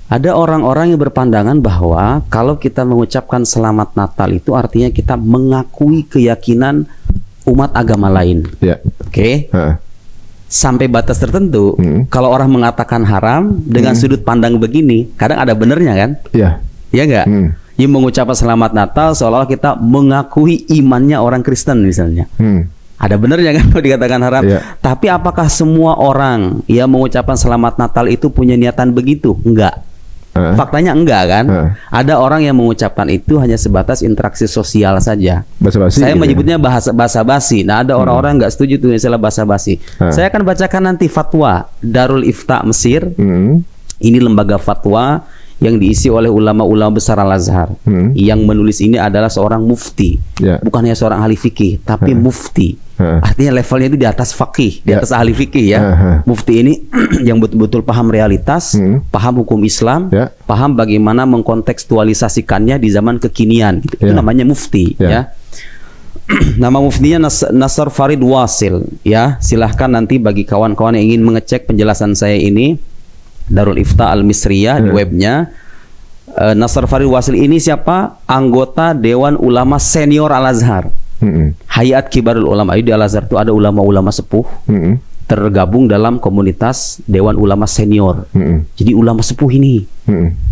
Ada orang-orang yang berpandangan bahwa kalau kita mengucapkan selamat Natal itu artinya kita mengakui keyakinan umat agama lain. Ya. Oke. Sampai batas tertentu, kalau orang mengatakan haram dengan sudut pandang begini, kadang ada benernya kan? Iya. Iya nggak? Yang mengucapkan selamat Natal seolah-olah kita mengakui imannya orang Kristen misalnya. Ada benernya kan kalau dikatakan haram. Iya. Tapi apakah semua orang yang mengucapkan selamat Natal itu punya niatan begitu? Enggak. Faktanya enggak kan? Ada orang yang mengucapkan itu hanya sebatas interaksi sosial saja. Basa-basi. Saya gitu menyebutnya basa-basi. Nah, ada orang-orang nggak setuju tuh istilah basa-basi. Saya akan bacakan nanti fatwa Darul Ifta Mesir. Ini lembaga fatwa yang diisi oleh ulama-ulama besar Al-Azhar. Yang menulis ini adalah seorang mufti. Bukan hanya seorang ahli fikih, tapi mufti. Artinya levelnya itu di atas fakih, di atas ahli fikih ya. Mufti ini yang betul-betul paham realitas, paham hukum Islam, paham bagaimana mengkontekstualisasikannya di zaman kekinian. Gitu. Itu namanya mufti ya. Nama muftinya Nasr Farid Wasil ya. Silahkan nanti bagi kawan-kawan yang ingin mengecek penjelasan saya ini, Darul Ifta Al-Misriyah di webnya. Nasr Farid Wasil ini siapa? Anggota Dewan Ulama Senior Al-Azhar. Hayat Kibarul Ulama. Di Al-Azhar itu ada ulama-ulama sepuh tergabung dalam komunitas Dewan Ulama Senior. Jadi ulama sepuh ini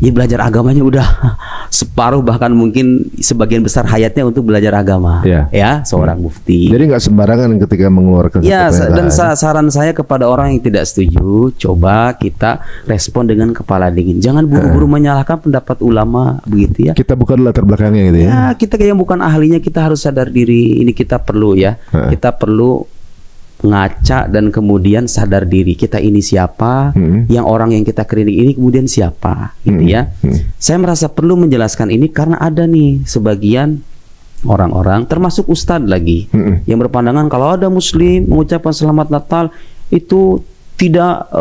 dia belajar agamanya udah separuh, bahkan mungkin sebagian besar hayatnya untuk belajar agama. Ya, seorang mufti. Jadi nggak sembarangan ketika mengeluarkan. Ya, dan saran saya kepada orang yang tidak setuju, coba kita respon dengan kepala dingin. Jangan buru-buru menyalahkan pendapat ulama begitu ya. Kita bukan latar belakangnya gitu ya. Ya, kita yang bukan ahlinya, kita harus sadar diri. Ini kita perlu ya. Kita perlu ngaca dan kemudian sadar diri. Kita ini siapa? Yang orang yang kita kritik ini kemudian siapa? Gitu ya. Saya merasa perlu menjelaskan ini karena ada nih sebagian orang-orang, termasuk ustadz lagi, yang berpandangan kalau ada muslim mengucapkan selamat Natal itu tidak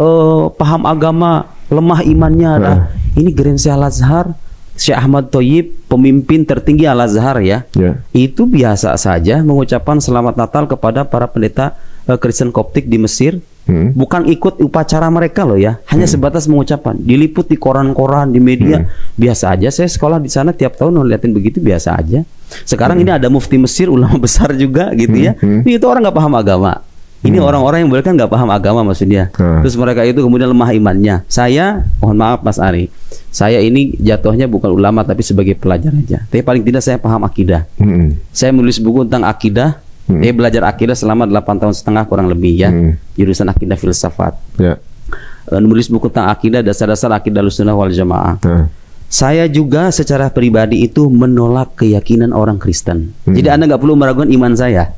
paham agama, lemah imannya. Ini Grense Al-Azhar, Syekh Ahmad Thoyib, pemimpin tertinggi Al-Azhar ya. Itu biasa saja mengucapkan selamat Natal kepada para pendeta Kristen Koptik di Mesir. Bukan ikut upacara mereka loh ya, hanya sebatas mengucapkan, diliput di koran-koran, di media, biasa aja. Saya sekolah di sana tiap tahun ngeliatin begitu, biasa aja. Sekarang ini ada mufti Mesir, ulama besar juga gitu ya. Ini itu orang nggak paham agama. Ini orang-orang yang boleh kan nggak paham agama maksudnya. Terus mereka itu kemudian lemah imannya. Saya, mohon maaf Mas Ari, saya ini jatuhnya bukan ulama tapi sebagai pelajar aja. Tapi paling tidak saya paham akidah. Saya menulis buku tentang akidah. Saya belajar akidah selama 8 tahun setengah kurang lebih ya. Jurusan akidah filsafat. Menulis buku tentang akidah, dasar-dasar akidah Ahlussunnah wal Jamaah. Saya juga secara pribadi itu menolak keyakinan orang Kristen. Jadi Anda nggak perlu meragukan iman saya.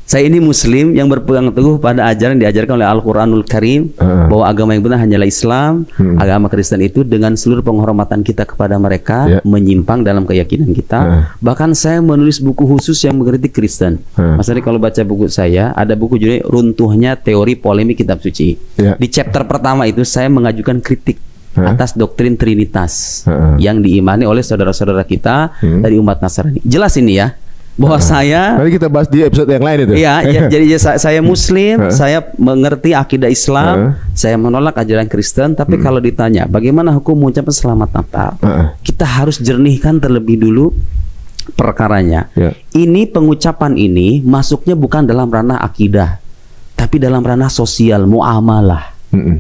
Saya ini muslim yang berpegang teguh pada ajaran yang diajarkan oleh Al-Quranul Karim, bahwa agama yang benar hanyalah Islam. Agama Kristen itu dengan seluruh penghormatan kita kepada mereka menyimpang dalam keyakinan kita. Bahkan saya menulis buku khusus yang mengkritik Kristen. Mas Ari kalau baca buku saya, ada buku judulnya Runtuhnya Teori Polemik Kitab Suci. Di chapter pertama itu saya mengajukan kritik atas doktrin Trinitas yang diimani oleh saudara-saudara kita dari umat Nasrani. Jelas ini ya, bahwa saya, nanti kita bahas di episode yang lain itu. Iya, jadi saya muslim, saya mengerti akidah Islam, saya menolak ajaran Kristen, tapi kalau ditanya bagaimana hukum mengucapkan selamat Natal, kita harus jernihkan terlebih dulu perkaranya. Ini pengucapan ini masuknya bukan dalam ranah akidah, tapi dalam ranah sosial, muamalah.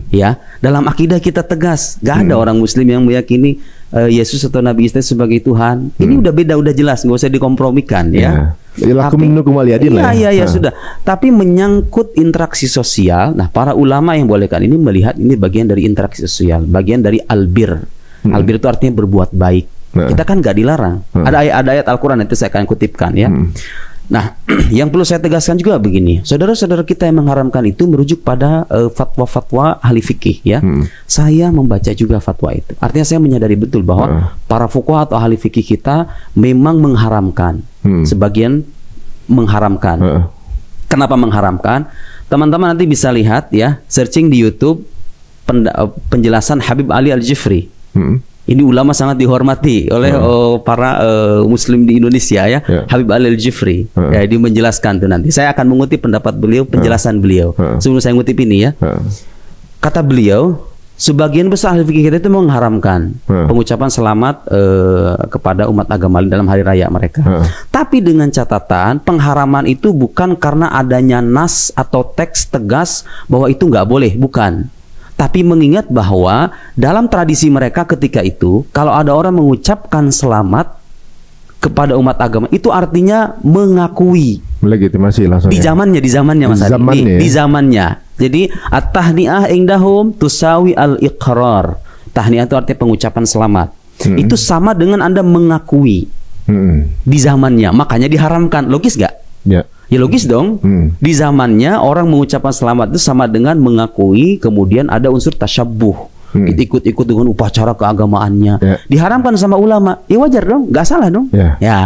Ya, dalam akidah kita tegas, gak ada orang muslim yang meyakini Yesus atau Nabi Isa sebagai Tuhan. Ini udah beda, udah jelas, nggak usah dikompromikan ya. Ya sudah. Tapi menyangkut interaksi sosial, nah para ulama yang bolehkan ini melihat ini bagian dari interaksi sosial, bagian dari albir. Albir itu artinya berbuat baik. Kita kan nggak dilarang. Ada ayat Al-Quran, nanti saya akan kutipkan ya. Nah, yang perlu saya tegaskan juga begini, saudara-saudara kita yang mengharamkan itu merujuk pada fatwa-fatwa ahli fikih ya. Saya membaca juga fatwa itu. Artinya saya menyadari betul bahwa para fuqaha atau ahli fikih kita memang mengharamkan, sebagian mengharamkan. Kenapa mengharamkan? Teman-teman nanti bisa lihat ya, searching di YouTube penjelasan Habib Ali Al-Jifri. Ini ulama sangat dihormati oleh para muslim di Indonesia ya. Habib Ali Al-Jifri. Ya, dia menjelaskan tuh nanti. Saya akan mengutip pendapat beliau, penjelasan beliau. Sebelum saya ngutip ini ya. Kata beliau, Sebagian besar ahli fikih kita itu mengharamkan pengucapan selamat kepada umat agama lain dalam hari raya mereka. Tapi dengan catatan pengharaman itu bukan karena adanya nas atau teks tegas bahwa itu nggak boleh, bukan. Tapi mengingat bahwa dalam tradisi mereka ketika itu, kalau ada orang mengucapkan selamat kepada umat agama, itu artinya mengakui. Legitimasi langsung. Di zamannya Mas Adi. Di zamannya. Jadi at-tahni'ah indahum tusawi al-iqrar. Tahni'ah itu artinya pengucapan selamat. Itu sama dengan Anda mengakui di zamannya. Makanya diharamkan. Logis gak? Ya logis dong. Di zamannya orang mengucapkan selamat itu sama dengan mengakui, kemudian ada unsur tasyabbuh. Ikut-ikut dengan upacara keagamaannya. Diharamkan sama ulama. Ya wajar dong, nggak salah dong. Ya,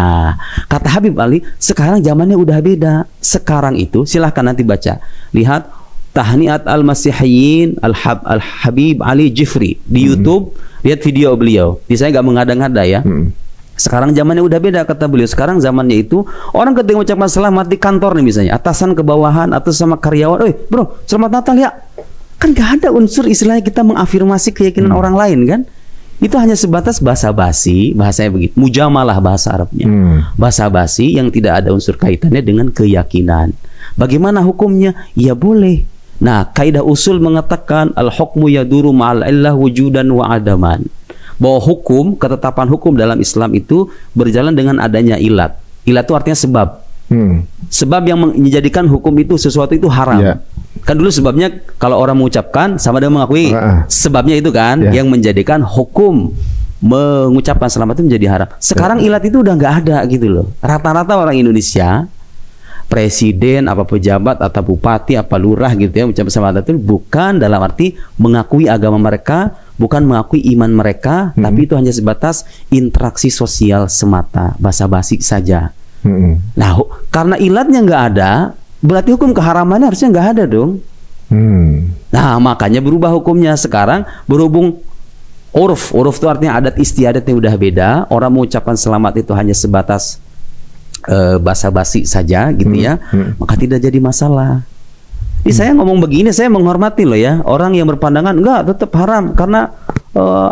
kata Habib Ali, sekarang zamannya udah beda. Sekarang itu silahkan nanti baca. Lihat Tahniat al-Masihiyyin al-Habib Ali Jifri di YouTube. Lihat video beliau. Saya nggak mengada-ngada ya. Sekarang zamannya udah beda kata beliau. Sekarang zamannya itu orang ketika mengucapkan selamat di kantor nih misalnya, atasan ke bawahan atau sama karyawan, bro, selamat Natal ya. Kan gak ada unsur istilahnya kita mengafirmasi keyakinan orang lain kan. Itu hanya sebatas basa-basi, bahasanya begitu. Mujamalah bahasa Arabnya. Basa-basi yang tidak ada unsur kaitannya dengan keyakinan. Bagaimana hukumnya? Ya boleh. Nah, kaidah usul mengatakan al-hukmu yaduru ma'al illah wujudan wa adaman. Bahwa hukum, ketetapan hukum dalam Islam itu berjalan dengan adanya ilat. Ilat itu artinya sebab. Sebab yang menjadikan hukum itu sesuatu itu haram. Kan dulu sebabnya kalau orang mengucapkan sama dengan mengakui. Sebabnya itu kan yang menjadikan hukum mengucapkan selamat itu menjadi haram. Sekarang ilat itu udah nggak ada gitu loh. Rata-rata orang Indonesia, presiden, apa pejabat, atau bupati, apa lurah gitu ya, mengucapkan selamat itu bukan dalam arti mengakui agama mereka, bukan mengakui iman mereka, tapi itu hanya sebatas interaksi sosial semata, basa-basi saja. Nah, karena ilatnya nggak ada, berarti hukum keharamannya harusnya nggak ada dong. Nah, makanya berubah hukumnya sekarang berhubung uruf itu artinya adat istiadat yang udah beda. Orang mengucapkan selamat itu hanya sebatas basa-basi saja gitu ya, maka tidak jadi masalah. Jadi saya ngomong begini, saya menghormati loh ya orang yang berpandangan enggak tetap haram karena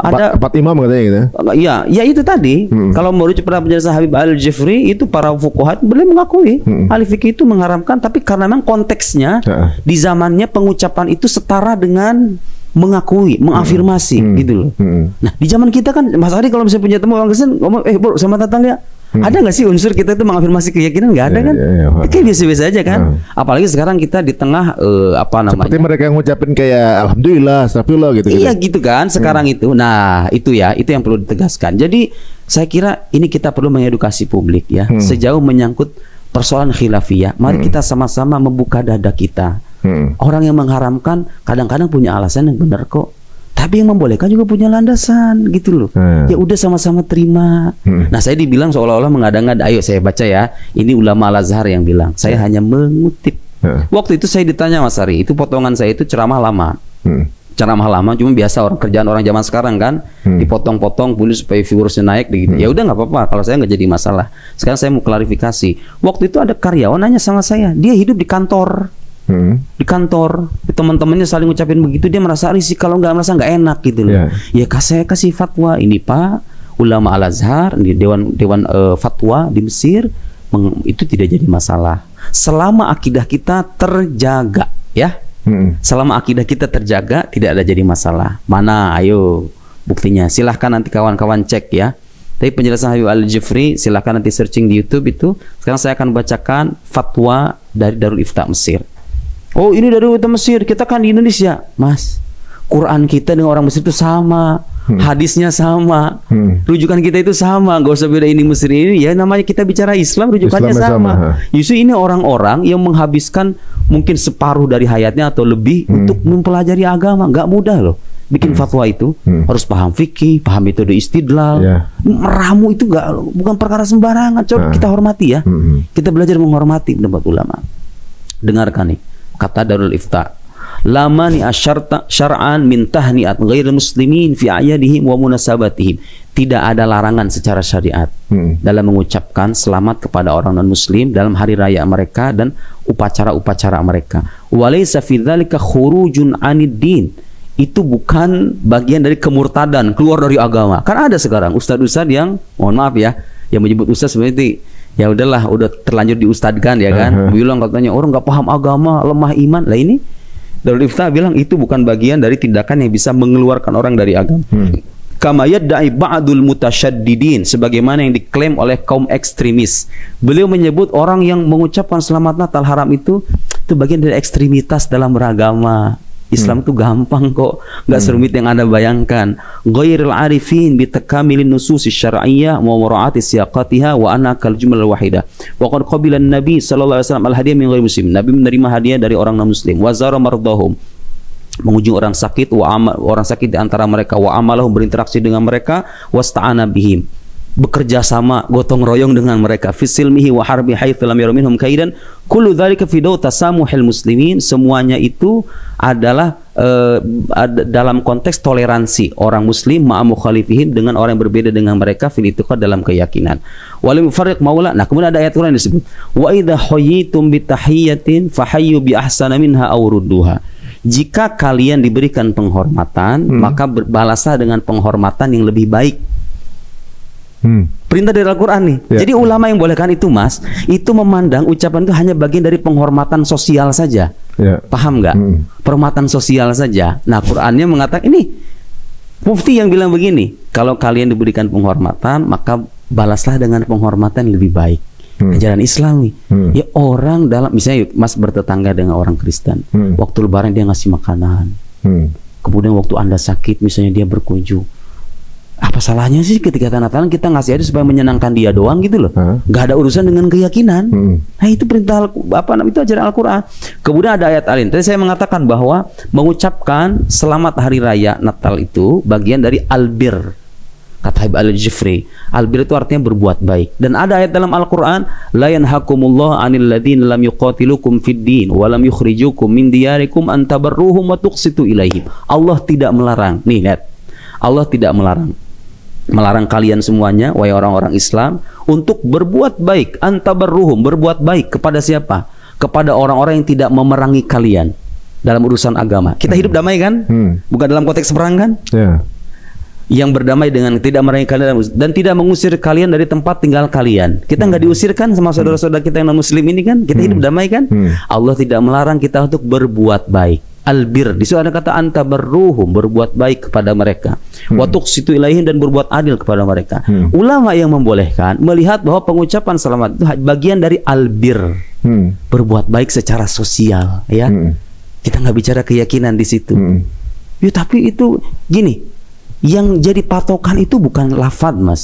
ada empat imam katanya gitu. Ya itu tadi. Kalau merujuk pada penjelasan Habib Ali Jifri itu para fuqaha boleh mengakui ahli fikih itu mengharamkan, tapi karena memang konteksnya di zamannya pengucapan itu setara dengan mengakui, mengafirmasi gitu loh. Nah, di zaman kita kan Mas Ari kalau misalnya punya temu orang Kristen ngomong bro sama Natal ya. Ada nggak sih unsur kita itu mengafirmasi keyakinan? Nggak ada kan? Kayak biasa-biasa aja kan? Apalagi sekarang kita di tengah apa namanya? Seperti mereka yang ngucapin kayak alhamdulillah, astagfirullah gitu. Iya gitu kan sekarang itu. Nah itu ya, itu yang perlu ditegaskan. Jadi saya kira ini kita perlu mengedukasi publik ya. Sejauh menyangkut persoalan khilafiyah, mari kita sama-sama membuka dada kita. Orang yang mengharamkan kadang-kadang punya alasan yang benar kok. Tapi yang membolehkan juga punya landasan gitu loh. Ya udah sama-sama terima. Nah, saya dibilang seolah-olah mengada-ngada. Ayo saya baca ya. Ini ulama Al-Azhar yang bilang. Saya hanya mengutip. Waktu itu saya ditanya Mas Ari, itu potongan saya itu ceramah lama. Ceramah lama cuma biasa kerjaan orang zaman sekarang kan, dipotong-potong dulu supaya viewersnya naik gitu. Ya udah nggak apa-apa, kalau saya nggak jadi masalah. Sekarang saya mau klarifikasi. Waktu itu ada karyawan nanya sama saya, dia hidup di kantor. Di kantor, teman-temannya saling ngucapin begitu, dia merasa risih, kalau merasa nggak enak gitu loh. Ya saya kasih fatwa ini Pak, ulama Al-Azhar di dewan fatwa di Mesir itu tidak jadi masalah selama akidah kita terjaga ya. Selama akidah kita terjaga tidak ada jadi masalah. Mana ayo buktinya, silahkan nanti kawan-kawan cek ya. Tapi penjelasan Habib Ali Jifri silahkan nanti searching di YouTube itu. Sekarang saya akan bacakan fatwa dari Darul Ifta Mesir. Oh ini dari Mesir, kita kan di Indonesia, Mas. Quran kita dengan orang Mesir itu sama, hadisnya sama, rujukan kita itu sama, gak usah beda ini Mesir ini. Ya namanya kita bicara Islam, rujukannya sama. Justru ini orang-orang yang menghabiskan mungkin separuh dari hayatnya atau lebih untuk mempelajari agama, nggak mudah loh. Bikin fatwa itu harus paham fikih, paham metode istidlal, meramu itu bukan perkara sembarangan. Coba kita hormati ya, kita belajar menghormati pendapat ulama. Dengarkan nih. Kata Darul Ifta, lamani asyarta syar'an min tahniat ghairil muslimin fi ayadihim wa munasabatihim. Tidak ada larangan secara syariat dalam mengucapkan selamat kepada orang non-muslim dalam hari raya mereka dan upacara-upacara mereka. Walaysa fi dzalika khurujun 'anid din. itu bukan bagian dari kemurtadan, keluar dari agama. Kan ada sekarang ustadz-ustadz yang, mohon maaf ya, yang menyebut ustadz sebenarnya ya udahlah, udah terlanjur diustadkan ya kan. Bilang katanya orang nggak paham agama, lemah iman. Lah ini Darul Iftah bilang itu bukan bagian dari tindakan yang bisa mengeluarkan orang dari agama. Kama yadda'i ba'dul mutasyaddidin, sebagaimana yang diklaim oleh kaum ekstremis. Beliau menyebut orang yang mengucapkan selamat Natal haram itu bagian dari ekstremitas dalam beragama. Islam itu gampang kok, nggak serumit yang Anda bayangkan. Ghairil arifin bi takamilin nususi syar'iyyah wa mura'ati siyaqatiha wa anna kal jumlah wahidah. Wa qad qabila an-nabi sallallahu alaihi wasallam al-hadiyyah min ghairi muslim. Nabi menerima hadiah dari orang non muslim. Wa zara mardahum, mengunjungi orang sakit, orang sakit di antara mereka, wa amalahum, berinteraksi dengan mereka, wasta'ana bihim, bekerja sama, gotong royong dengan mereka, fi silmihi wa harbi haitsu lam yaru minhum kaidan, kullu dzalika fi daw tasamuhil muslimin. Semuanya itu adalah dalam konteks toleransi orang muslim ma'a mukhalifihim, dengan orang yang berbeda dengan mereka, fil itiqad, dalam keyakinan. Walam yufarriq maula. Nah, kemudian ada ayat Quran yang disebut wa idza hayyitum bi tahiyyatin fahayyu bi ahsana minha aw rudduha. Jika kalian diberikan penghormatan, maka balaslah dengan penghormatan yang lebih baik. Perintah dari Al-Quran nih. Jadi ulama yang bolehkan itu, Mas, itu memandang ucapan itu hanya bagian dari penghormatan sosial saja. Paham nggak? Penghormatan sosial saja. Nah, Qurannya mengatakan ini, Mufti yang bilang begini, kalau kalian diberikan penghormatan, maka balaslah dengan penghormatan yang lebih baik. Ajaran Islami. Ya, orang dalam, misalnya Mas bertetangga dengan orang Kristen, waktu Lebaran dia ngasih makanan, kemudian waktu Anda sakit misalnya dia berkunjung. Apa salahnya sih ketika Natalan kita ngasih aja supaya menyenangkan dia doang gitu loh? Gak ada urusan dengan keyakinan. Nah, itu perintah itu ajaran Al-Quran. Kemudian ada ayat Al-In. Tadi saya mengatakan bahwa mengucapkan selamat hari raya Natal itu bagian dari albir. Kata Habib Al-Jifri, albir itu artinya berbuat baik. Dan ada ayat dalam Al-Quran, la yanhakumullah 'anil ladzina lam yuqatilukum fid din wa lam yukhrijukum min diyarikum an tabarruhum wa tuqsitu ilaihim. Allah tidak melarang. Nih, lihat. Allah tidak melarang kalian semuanya, wahai orang-orang Islam, untuk berbuat baik, antabarruhum, berbuat baik kepada siapa? Kepada orang-orang yang tidak memerangi kalian dalam urusan agama. Kita hidup damai kan? Bukan dalam konteks perang kan? Yang berdamai dengan tidak memerangi kalian dan tidak mengusir kalian dari tempat tinggal kalian. Kita nggak diusirkan sama saudara-saudara kita yang non-muslim ini kan? Kita hidup damai kan? Allah tidak melarang kita untuk berbuat baik. Albir, di situ ada kata antabarruhum, berbuat baik kepada mereka, wa tuqsitu ilaihim, dan berbuat adil kepada mereka. Ulama yang membolehkan melihat bahwa pengucapan selamat itu bagian dari albir, berbuat baik secara sosial, ya. Kita nggak bicara keyakinan di situ. Ya, tapi itu gini, yang jadi patokan itu bukan lafaz, Mas.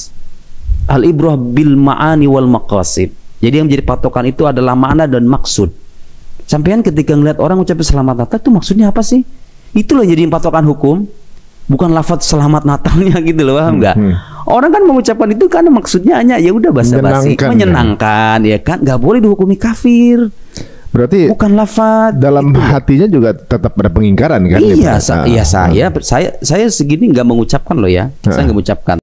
Al-ibrah bil ma'ani wal maqasid. Jadi yang menjadi patokan itu adalah makna dan maksud. Sampean ketika ngeliat orang ucapin selamat Natal itu maksudnya apa sih? Itulah jadi patokan hukum, bukan lafaz selamat Natalnya gitu loh, paham nggak? Orang kan mengucapkan itu karena maksudnya hanya ya udah basa-basi, menyenangkan, ya kan? Nggak boleh dihukumi kafir. Berarti bukan lafaz. Dalam itu hatinya juga tetap ada pengingkaran kan? Iya, saya segini nggak mengucapkan loh ya, saya nggak mengucapkan.